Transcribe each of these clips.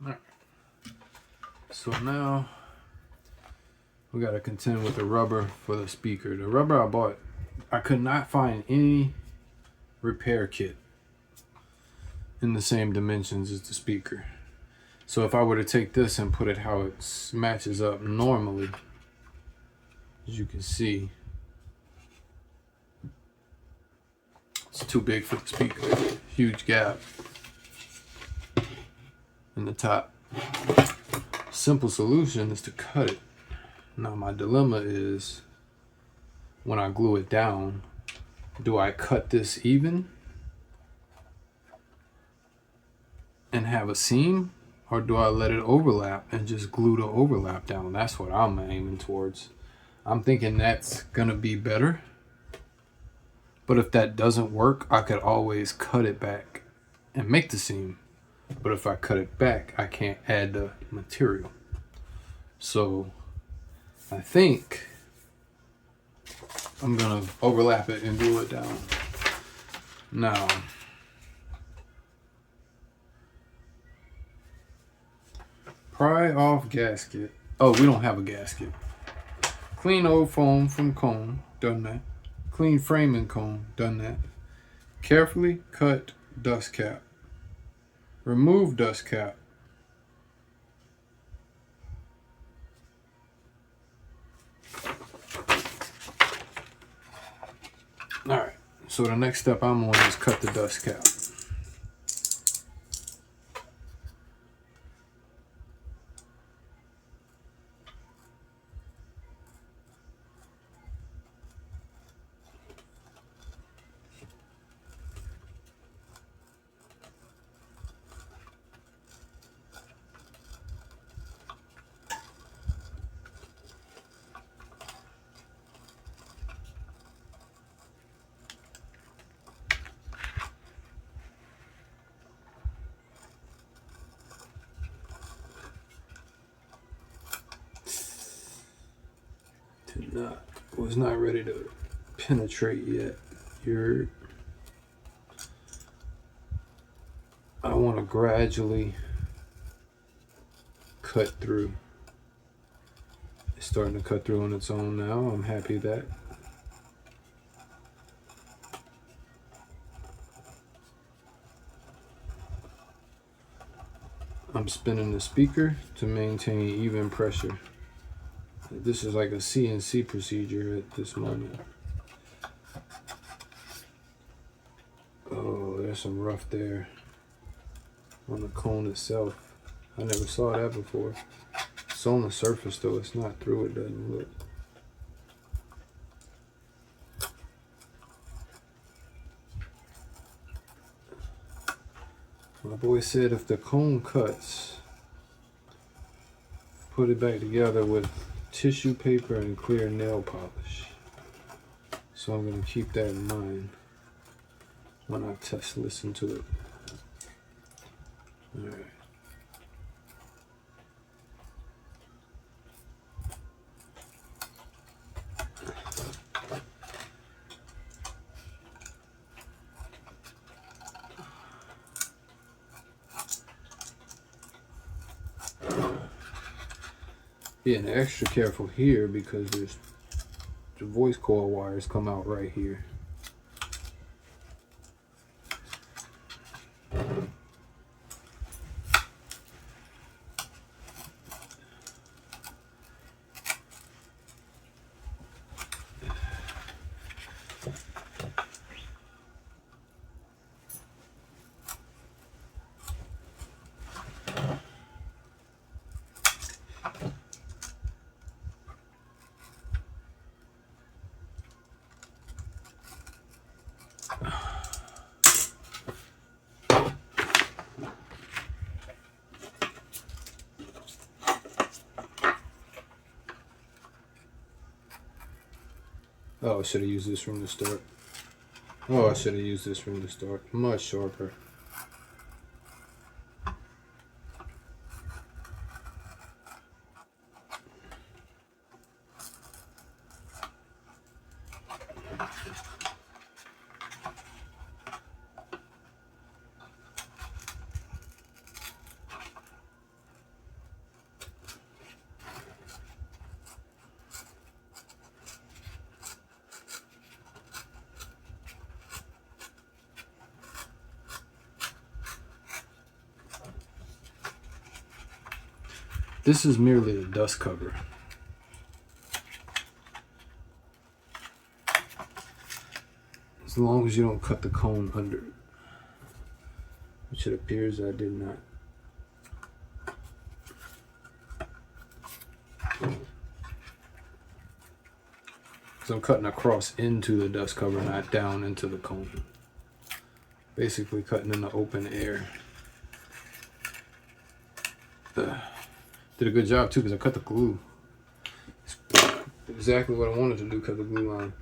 All right. So now we got to contend with the rubber for the speaker. The rubber I bought, I could not find any repair kit in the same dimensions as the speaker. So if I were to take this and put it how it matches up normally, as you can see, it's too big for the speaker. Huge gap in the top. Simple solution is to cut it. Now my dilemma is, when I glue it down, do I cut this even and have a seam, or do I let it overlap and just glue the overlap down? That's what I'm aiming towards. I'm thinking that's gonna be better, but if that doesn't work, I could always cut it back and make the seam. But if I cut it back, I can't add the material. So I think I'm gonna overlap it and glue it down. Now, pry off gasket. Oh, we don't have a gasket. Clean old foam from cone, done that. Clean framing cone, done that. Carefully cut dust cap. Remove dust cap. Alright, so the next step I'm on is cut the dust cap. Was not ready to penetrate yet. I want to gradually cut through. It's starting to cut through on its own now. I'm happy that. I'm spinning the speaker to maintain even pressure. This is like a CNC procedure at this moment. Oh, there's some rough there on the cone itself. I never saw that before. It's on the surface though, it's not through, it doesn't look. My boy said if the cone cuts, put it back together with tissue paper and clear nail polish. So I'm going to keep that in mind when I listen to it. All right. Being extra careful here because there's the voice coil wires come out right here. Oh, I should have used this from the start. Oh, I should have used this from the start. Much sharper. This is merely a dust cover. As long as you don't cut the cone under it, which it appears I did not. So I'm cutting across into the dust cover, not down into the cone. Basically cutting in the open air. Did a good job too, because I cut the glue. Exactly what I wanted to do, cut the glue on.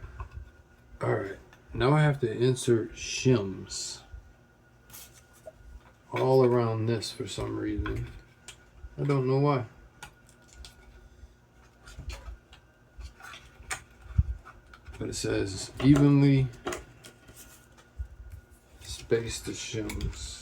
Alright, now I have to insert shims all around this for some reason. I don't know why. But it says evenly spaced the shims.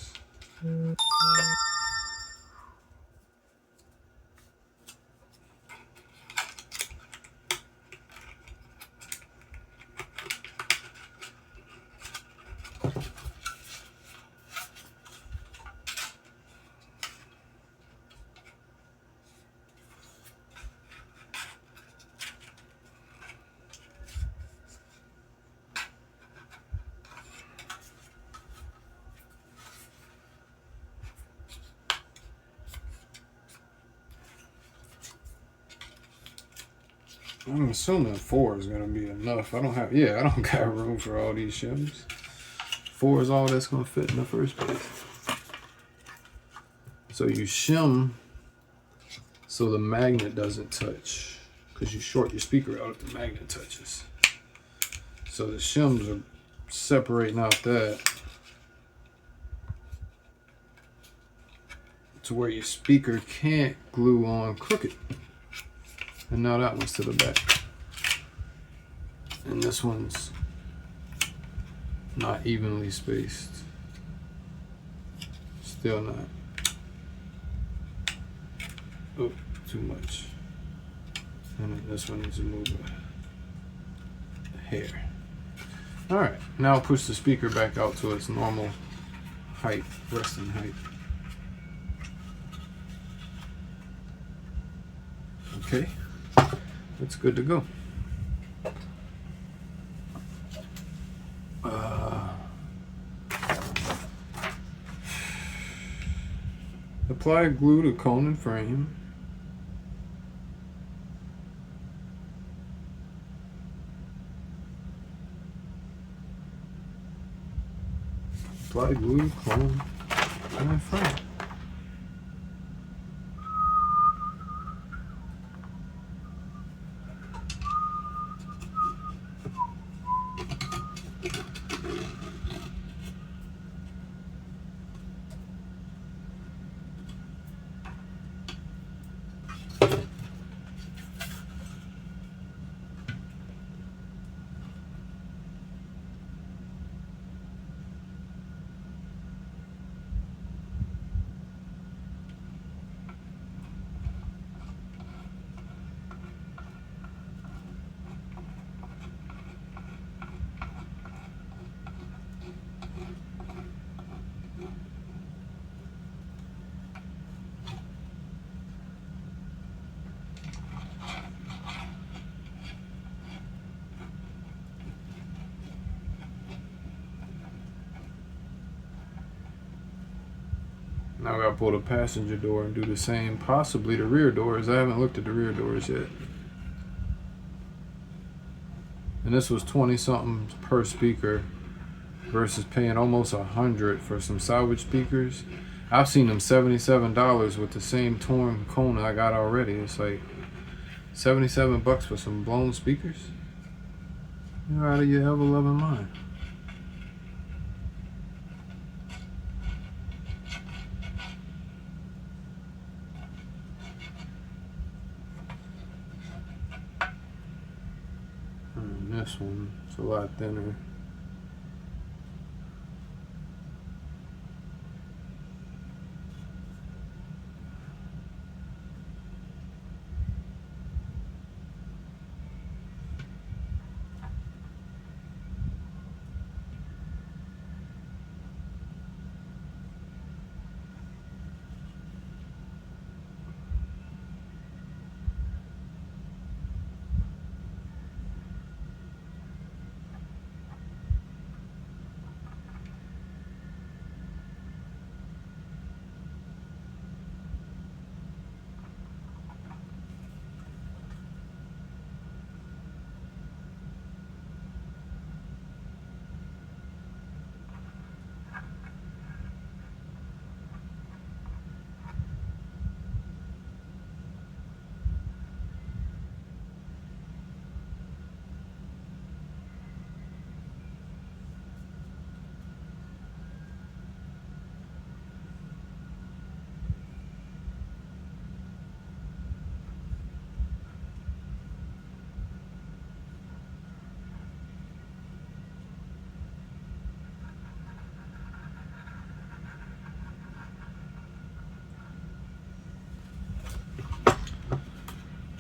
I'm assuming 4 is gonna be enough. I don't got room for all these shims. 4 is all that's gonna fit in the first place. So you shim so the magnet doesn't touch, because you short your speaker out if the magnet touches. So the shims are separating out that to where your speaker can't glue on crooked. And now that one's to the back. And this one's not evenly spaced. Still not. Oh, too much. And then this one needs to move a hair. Alright, now push the speaker back out to its normal height, resting height. Okay, that's good to go. Apply glue to cone and frame. Apply glue, cone, and frame. Now I gotta pull the passenger door and do the same, possibly the rear doors. I haven't looked at the rear doors yet. And this was 20 something per speaker versus paying almost $100 for some salvage speakers. I've seen them $77 with the same torn cone I got already. It's like 77 bucks for some blown speakers. You're out of your ever-loving mind. And this one, it's a lot thinner.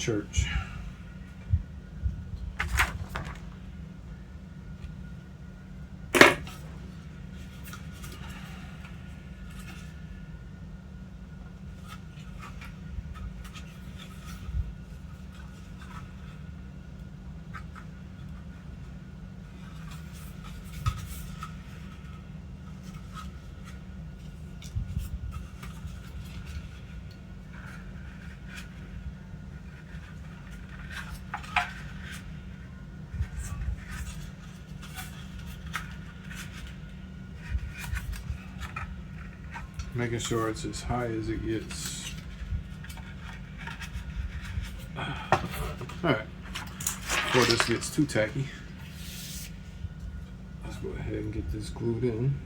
church. Making sure it's as high as it gets. Alright, before this gets too tacky, let's go ahead and get this glued in.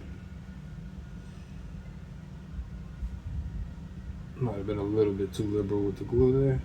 Might have been a little bit too liberal with the glue there.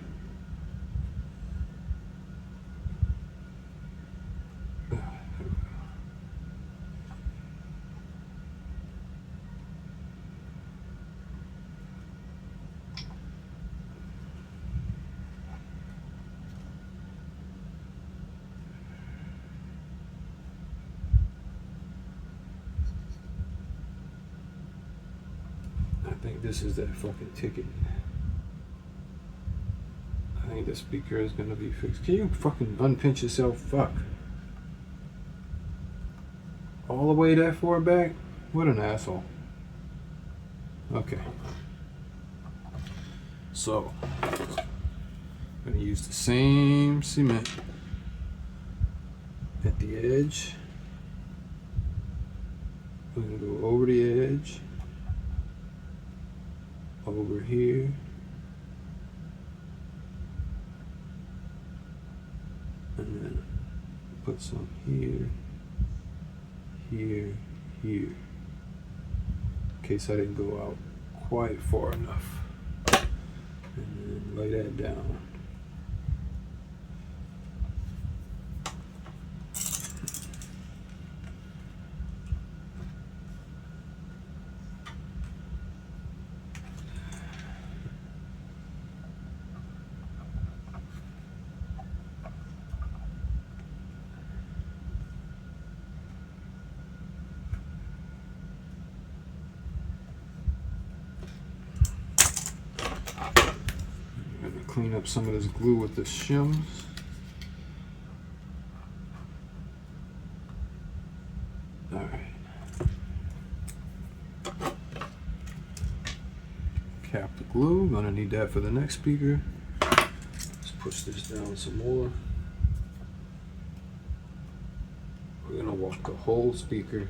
I think this is that fucking ticket. I think the speaker is gonna be fixed. Can you fucking unpinch yourself? Fuck. All the way that far back? What an asshole. Okay. So, I'm gonna use the same cement at the edge. We're gonna go over the edge. Over here, and then put some here, here, here, in case I didn't go out quite far enough, and then lay that down. Clean up some of this glue with the shims. All right. Cap the glue. Gonna need that for the next speaker. Let's push this down some more. We're gonna walk the whole speaker.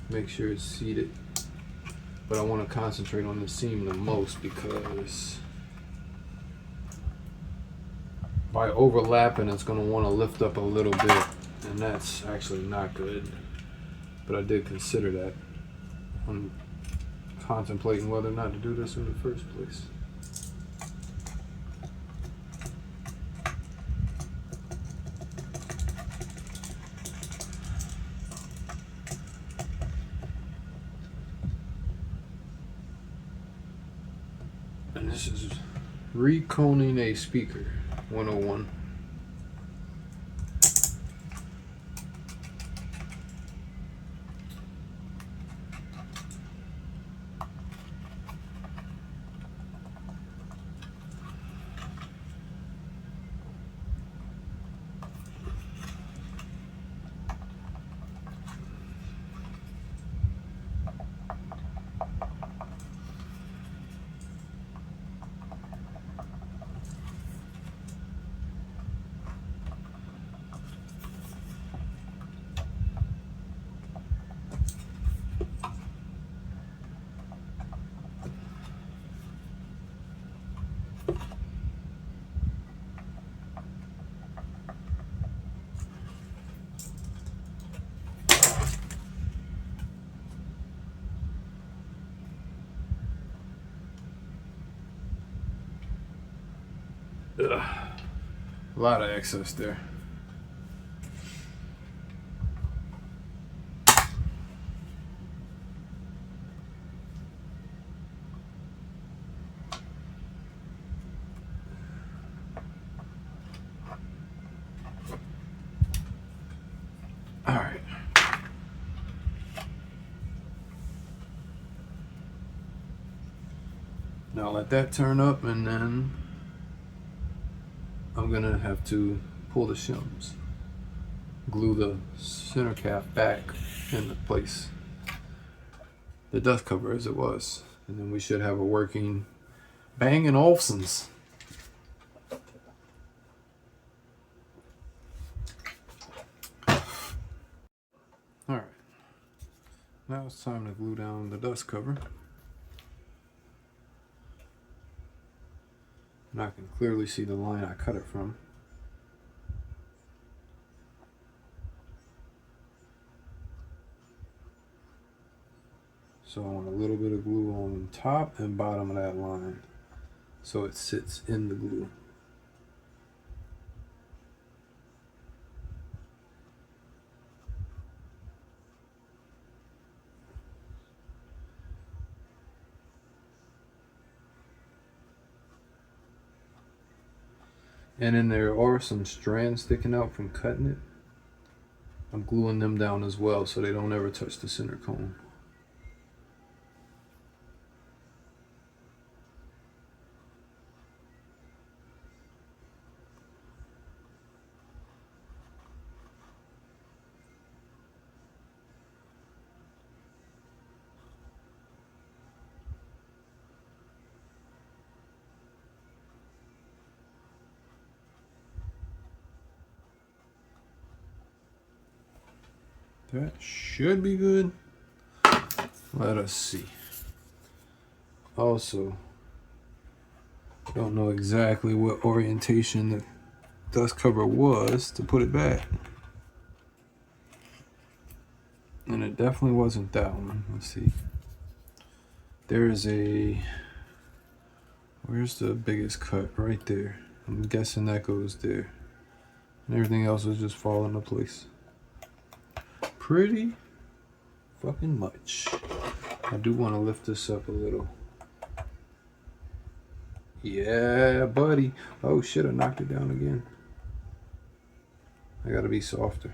Make sure it's seated. But I want to concentrate on the seam the most because by overlapping, it's going to want to lift up a little bit, and that's actually not good. But I did consider that when contemplating whether or not to do this in the first place. And this is reconing a speaker 101. Ugh. A lot of excess there. Now let that turn up, and then I'm gonna have to pull the shims, glue the center cap back into place, the dust cover as it was, and then we should have a working Bang & Olufsen's. Alright, now it's time to glue down the dust cover. And I can clearly see the line I cut it from. So I want a little bit of glue on top and bottom of that line so it sits in the glue. And then there are some strands sticking out from cutting it. I'm gluing them down as well so they don't ever touch the center cone. That should be good. Let us see. Also, don't know exactly what orientation the dust cover was to put it back. And it definitely wasn't that one. Let's see. There's a... Where's the biggest cut? Right there. I'm guessing that goes there. And everything else will just fall into place. Pretty fucking much. I do want to lift this up a little. Yeah, buddy. Oh shit, I knocked it down again. I gotta be softer.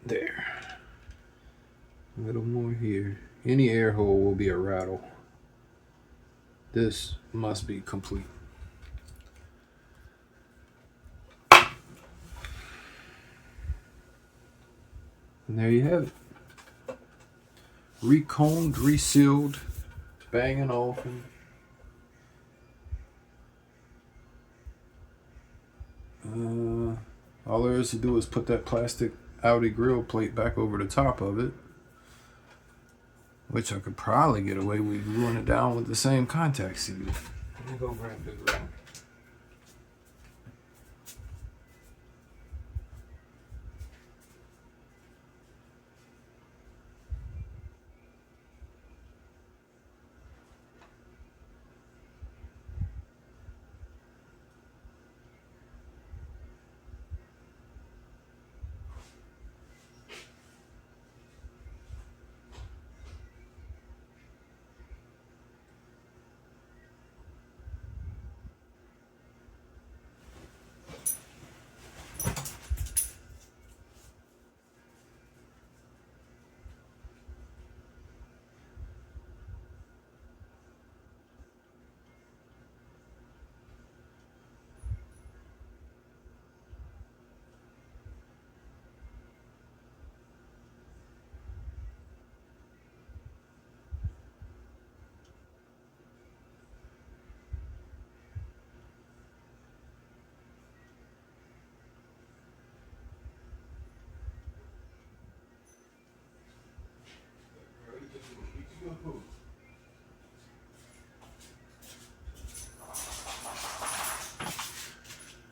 There. A little more here. Any air hole will be a rattle. This must be complete. And there you have it. Reconed, resealed, Bang & Olufsen. All there is to do is put that plastic Audi grill plate back over the top of it, which I could probably get away with gluing it down with the same contact seal. Let me go grab the grill.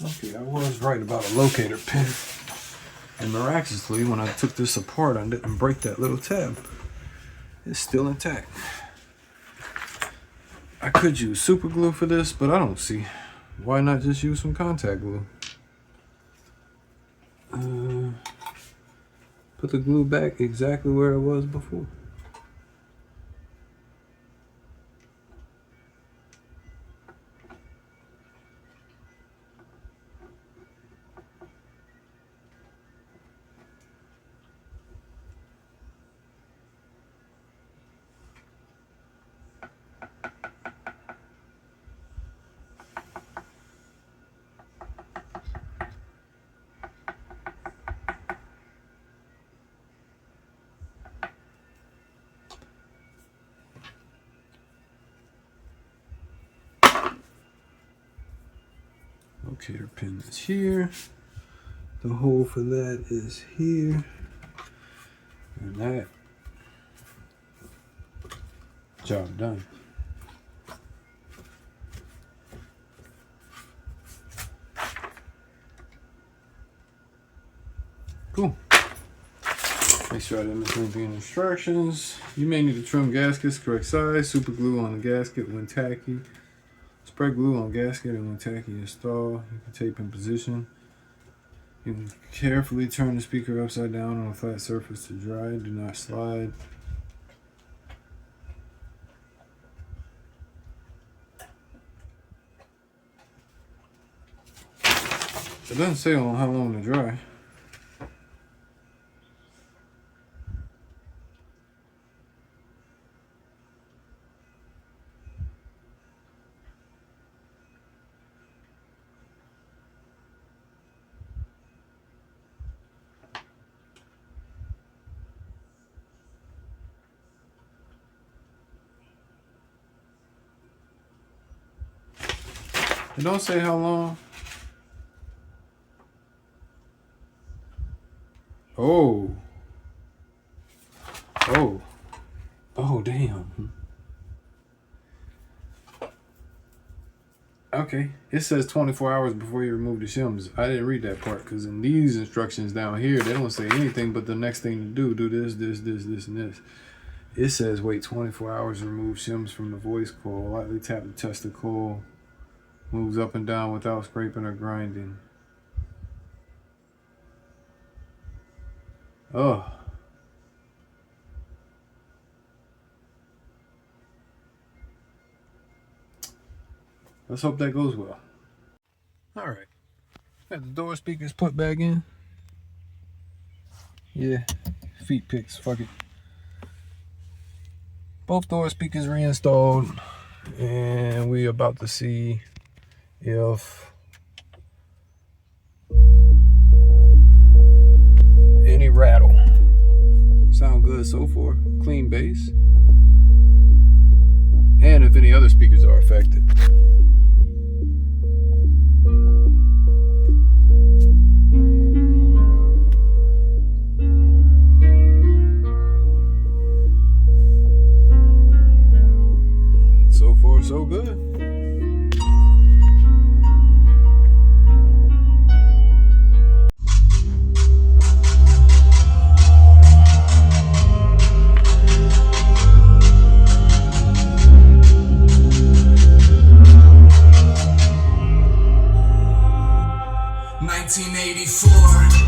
Okay, I was right about a locator pin. And miraculously, when I took this apart, I didn't break that little tab. It's still intact. I could use super glue for this, but I don't see. Why not just use some contact glue? Put the glue back exactly where it was before. Locator pin is here. The hole for that is here. And that job done. Cool. Make sure I didn't miss anything in instructions. You may need to trim gaskets correct size. Super glue on the gasket when tacky. Spread glue on gasket and when tacky install. You can tape in position. You can carefully turn the speaker upside down on a flat surface to dry. Do not slide. It doesn't say on how long to dry. It don't say how long. Oh. Oh. Oh, damn. Okay. It says 24 hours before you remove the shims. I didn't read that part because in these instructions down here, they don't say anything but the next thing to do. Do this, this, this, this, and this. It says wait 24 hours to remove shims from the voice coil. Lightly tap to test the coil. Moves up and down without scraping or grinding. Oh. Let's hope that goes well. All right. Got the door speakers put back in. Yeah. Feet picks. Fuck it. Both door speakers reinstalled. And we about to see if any rattle. Sound good so far. Clean bass. And if any other speakers are affected. So far, so good. $1984